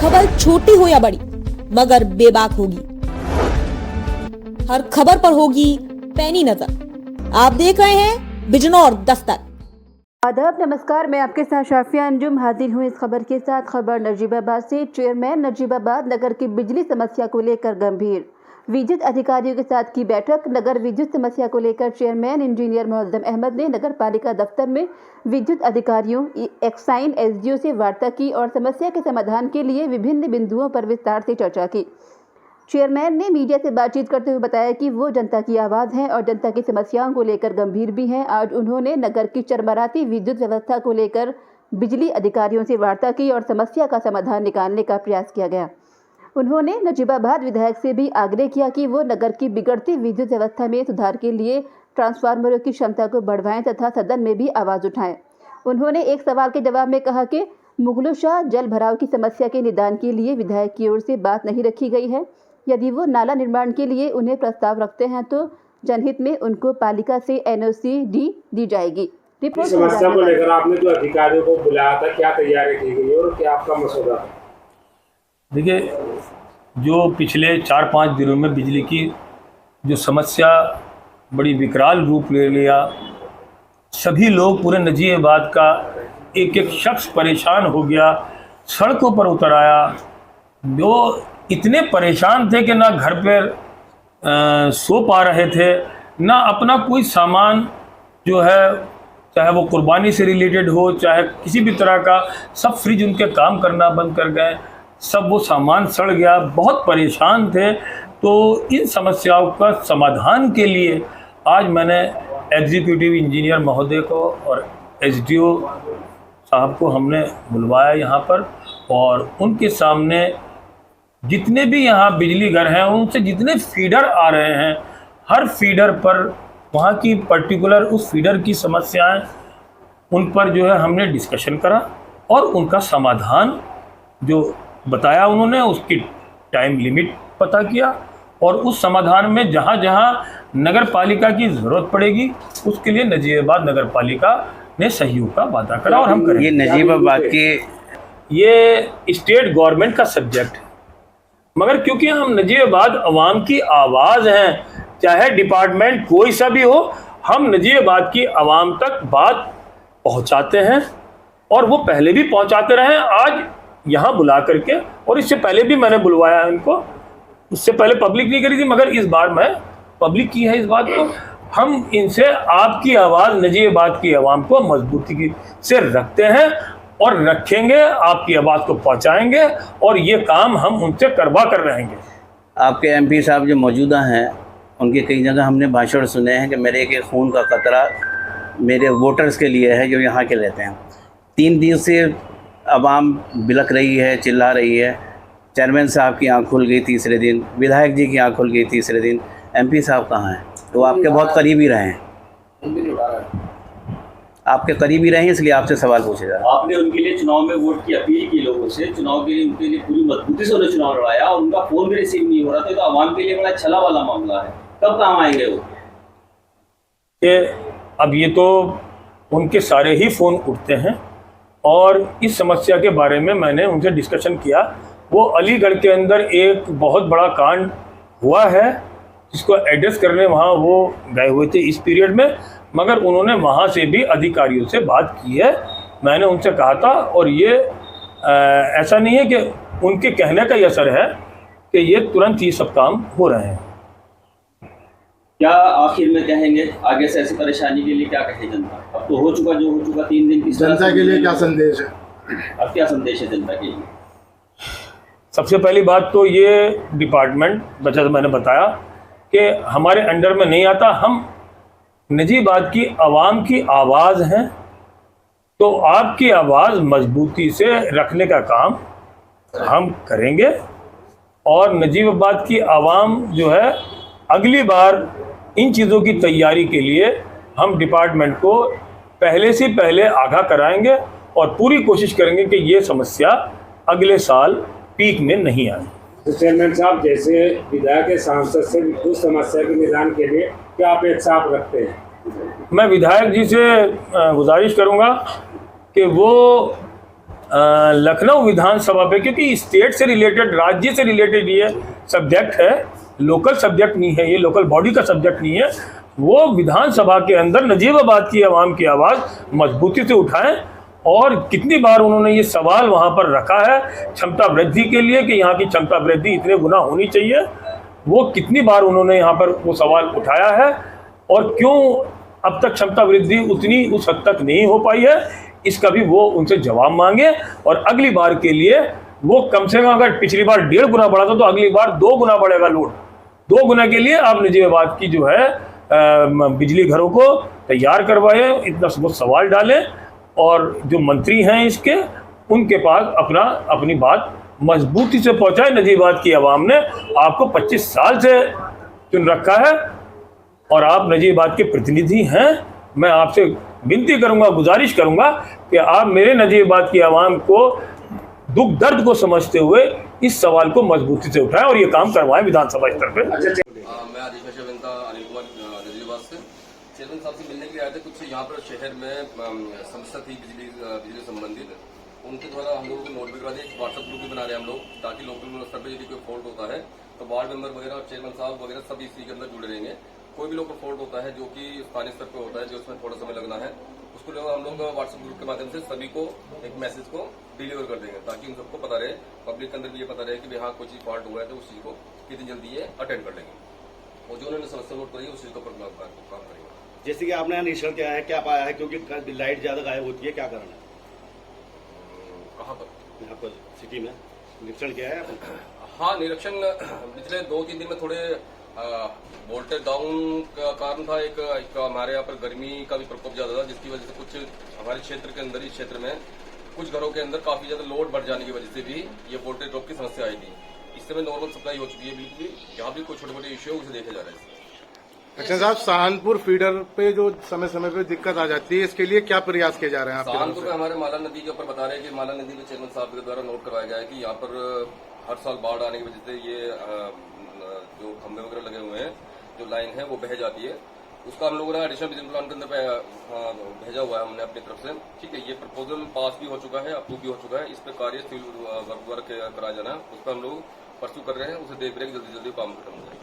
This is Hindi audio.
खबर छोटी हो या बड़ी मगर बेबाक होगी। हर खबर पर होगी पैनी नजर। आप देख रहे हैं बिजनौर दस्तक। आदाब, नमस्कार। मैं आपके साथ शाफिया अंजुम हाजिर हूँ इस खबर के साथ। खबर नजीबाबाद से। चेयरमैन नजीबाबाद नगर की बिजली समस्या को लेकर गंभीर। विद्युत अधिकारियों के साथ की बैठक। नगर विद्युत समस्या को लेकर चेयरमैन इंजीनियर मुअज्जम अहमद ने नगर पालिका दफ्तर में विद्युत अधिकारियों, एक्साइन, एसडीओ से वार्ता की और समस्या के समाधान के लिए विभिन्न बिंदुओं पर विस्तार से चर्चा की। चेयरमैन ने मीडिया से बातचीत करते हुए बताया कि वो जनता की आवाज़ हैं और जनता की समस्याओं को लेकर गंभीर भी हैं। आज उन्होंने नगर की चरमराती विद्युत व्यवस्था को लेकर बिजली अधिकारियों से वार्ता की और समस्या का समाधान निकालने का प्रयास किया गया। उन्होंने नजीबाबाद विधायक से भी आग्रह किया कि वो नगर की बिगड़ती विद्युत व्यवस्था में सुधार के लिए ट्रांसफार्मरों की क्षमता को बढ़ाएं तथा सदन में भी आवाज़ उठाएं। उन्होंने एक सवाल के जवाब में कहा कि मुगलों शाह जल भराव की समस्या के निदान के लिए विधायक की ओर से बात नहीं रखी गई है। यदि वो नाला निर्माण के लिए उन्हें प्रस्ताव रखते हैं तो जनहित में उनको पालिका से एनओसी दी जाएगी। इस समस्या को लेकर आपने जो अधिकारियों को बुलाया था, क्या तैयारी की गई और क्या आपका मसौदा था? देखिए, जो पिछले 4-5 दिनों में बिजली की जो समस्या बड़ी विकराल रूप ले लिया, सभी लोग पूरे नजीबाबाद का एक एक शख्स परेशान हो गया, सड़कों पर उतर आया। जो इतने परेशान थे कि ना घर पर सो पा रहे थे, ना अपना कोई सामान जो है, चाहे वो कुर्बानी से रिलेटेड हो, चाहे किसी भी तरह का, सब फ्रिज उनके काम करना बंद कर गए, सब वो सामान सड़ गया, बहुत परेशान थे। तो इन समस्याओं का समाधान के लिए आज मैंने एग्जीक्यूटिव इंजीनियर महोदय को और एसडीओ साहब को हमने बुलवाया यहाँ पर, और उनके सामने जितने भी यहाँ बिजली घर हैं, उनसे जितने फीडर आ रहे हैं, हर फीडर पर वहाँ की पर्टिकुलर उस फीडर की समस्याएं, उन पर जो है हमने डिस्कशन करा और उनका समाधान जो बताया उन्होंने, उसकी टाइम लिमिट पता किया और उस समाधान में जहाँ जहाँ नगर पालिका की ज़रूरत पड़ेगी उसके लिए नजीबाबाद नगर पालिका ने सहयोग का वादा करा और हम करेंगे। ये नजीबाबाद के ये स्टेट गवर्नमेंट का सब्जेक्ट है, मगर क्योंकि हम नजीबाबाद अवाम की आवाज़ हैं, चाहे डिपार्टमेंट कोई सा भी हो, हम नजीबाबाद की आवाम तक बात पहुंचाते हैं और वो पहले भी पहुंचाते रहे। आज यहाँ बुला करके, और इससे पहले भी मैंने बुलवाया इनको, उससे पहले पब्लिक नहीं करी थी, मगर इस बार मैं पब्लिक की है इस बात को। हम इनसे आपकी आवाज़ नजीबाबाद की आवाम को मजबूती से रखते हैं और रखेंगे, आपकी आवाज़ को पहुंचाएंगे और ये काम हम उनसे करवा कर रहेंगे। आपके एमपी साहब जो मौजूदा हैं, उनके कई जगह हमने भाषण सुने हैं कि मेरे एक खून का कतरा मेरे वोटर्स के लिए है जो यहाँ के लेते हैं। 3 दिन से आवाम बिलख रही है, चिल्ला रही है। चेयरमैन साहब की आँख खुल गई तीसरे दिन, विधायक जी की आँख खुल गई तीसरे दिन। एमपी साहब कहाँ हैं? तो आपके बहुत करीबी रहे हैं, आपके करीबी रहे हैं, इसलिए आपसे सवाल पूछे जा रहे हैं। आपने उनके लिए चुनाव में वोट की अपील की लोगों से, चुनाव के लिए उनके लिए पूरी मजबूती से उन्हें चुनाव लड़ाया और उनका फोन भी रिसीव नहीं हो रहा था। तो आवाम के लिए बड़ा छला वाला मामला है, कब काम आएंगे वो? अब ये तो उनके सारे ही फ़ोन उठते हैं और इस समस्या के बारे में मैंने उनसे डिस्कशन किया। वो अलीगढ़ के अंदर एक बहुत बड़ा कांड हुआ है जिसको एड्रेस करने वहाँ वो गए हुए थे इस पीरियड में, मगर उन्होंने वहाँ से भी अधिकारियों से बात की है। मैंने उनसे कहा था, और ये ऐसा नहीं है कि उनके कहने का ही असर है कि ये तुरंत ही सब काम हो रहे हैं। क्या आखिर में कहेंगे आगे से ऐसी परेशानी के लिए क्या कहे जनता? अब तो हो चुका जो हो चुका, 3 दिन की जनता के लिए क्या संदेश है? अब क्या संदेश है जनता के लिए? सबसे पहली बात तो ये डिपार्टमेंट, जैसा मैंने बताया कि हमारे अंडर में नहीं आता। हम नजीबाबाद की आवाम की आवाज़ हैं, तो आपकी आवाज़ मजबूती से रखने का काम हम करेंगे और नजीबाबाद की आवाम जो है, अगली बार इन चीज़ों की तैयारी के लिए हम डिपार्टमेंट को पहले से पहले आगाह कराएंगे और पूरी कोशिश करेंगे कि ये समस्या अगले साल पीक में नहीं आए। तो चेयरमैन साहब, जैसे विधायक के सांसद से उस समस्या के निदान के लिए क्या अपेक्षा आप रखते हैं? मैं विधायक जी से गुजारिश करूंगा कि वो लखनऊ विधानसभा पे, क्योंकि स्टेट से रिलेटेड, राज्य से रिलेटेड ये सब्जेक्ट है, लोकल सब्जेक्ट नहीं है, ये लोकल बॉडी का सब्जेक्ट नहीं है, वो विधानसभा के अंदर नजीबाबाद की आवाम की आवाज़ मजबूती से उठाएं। और कितनी बार उन्होंने ये सवाल वहाँ पर रखा है क्षमता वृद्धि के लिए कि यहाँ की क्षमता वृद्धि इतने गुना होनी चाहिए, वो कितनी बार उन्होंने यहाँ पर वो सवाल उठाया है, और क्यों अब तक क्षमता वृद्धि उतनी उस हद तक नहीं हो पाई है, इसका भी वो उनसे जवाब मांगे। और अगली बार के लिए वो कम से कम, अगर पिछली बार 1.5 गुना बढ़ा था तो अगली बार 2 गुना बढ़ेगा लोड। 2 गुना के लिए आप नजीबाबाद की जो है बिजली घरों को तैयार करवाएं, इतना बहुत सवाल डालें, और जो मंत्री हैं इसके, उनके पास अपनी बात मजबूती से पहुंचाए। नजीबाबाद की आवाम ने आपको 25 साल से चुन रखा है और आप नजीबाबाद के प्रतिनिधि हैं। मैं आपसे विनती करूंगा, गुजारिश करूंगा कि आप मेरे नजीबाबाद की आवाम को दुख दर्द को समझते हुए इस सवाल को मजबूती से उठाएं और ये काम करवाएं विधानसभा स्तर पर। मैं आदिश अभियंता अनिल कुमार नजीबाबाद से चेयरमैन साहब से मिलने के लिए आए थे। कुछ यहाँ पर शहर में समस्या थी बिजली संबंधित, उनके द्वारा हम लोगों को नोट भी करा दिए। व्हाट्सएप ग्रुप भी बना रहे हैं हम लोग, ताकि लोकल स्तर पर यदि कोई फॉल्ट होता है तो वार्ड मेंबर वगैरह और चेयरमैन साहब वगैरह सभी इसी के अंदर जुड़े रहेंगे। कोई भी लोकल फॉल्ट होता है जो कि स्थानीय स्तर पर होता है, जो उसमें थोड़ा समय लगना है, उसको हम लोग व्हाट्सएप ग्रुप के माध्यम से सभी को एक मैसेज को डिलीवर कर देंगे, ताकि उन सबको पता रहे, पब्लिक के अंदर भी ये पता रहे कि हाँ कोई चीज फॉल्ट हुआ है तो उस चीज को कितनी जल्दी ये अटेंड कर लेंगे और जो उन्होंने समस्या नोट करी है उस चीज को काम करेंगे। जैसे कि आपने यहाँ निरीक्षण किया है, क्या पाया है? क्योंकि लाइट ज्यादा गायब होती है, क्या कारण है? कहाँ पर? यहाँ पर सिटी में निरीक्षण किया है आपने? हाँ, निरीक्षण पिछले 2-3 दिन में थोड़े वोल्टेज डाउन का कारण था। एक हमारे यहाँ पर गर्मी का भी प्रकोप ज्यादा था, जिसकी वजह से कुछ हमारे क्षेत्र के अंदर, इस क्षेत्र में कुछ घरों के अंदर काफी ज्यादा लोड बढ़ जाने की वजह से भी ये वोल्टेज ड्रॉप की समस्या आई थी। इस समय नॉर्मल सप्लाई हो चुकी है बिल्कुल, यहाँ भी कुछ छोटे मोटे इश्यू है उसे देखे जा रहे हैं। अच्छा साहब, सहारनपुर फीडर पे जो समय समय पे दिक्कत आ जाती है, इसके लिए क्या प्रयास किए जा रहे हैं? सहारनपुर में हमारे माला नदी के ऊपर बता रहे हैं कि माला नदी में चेयरमैन साहब के द्वारा नोट करवाया गया है कि यहाँ पर हर साल बाढ़ आने की वजह से ये जो खंभे वगैरह लगे हुए हैं, जो लाइन है वो बह जाती है। उसका हम लोगों ने एडिशनल विजन प्लान के अंदर भेजा हुआ है हमने अपनी तरफ से। ठीक है, ये प्रपोजल पास भी हो चुका है, अप्रूव भी हो चुका है। इस पर कार्य सिविल वर्क द्वारा कराया जाना है, उस पर हम लोग परस्यू कर रहे हैं, उसे देख रहे हैं जल्दी जल्दी काम खत्म हो जाए।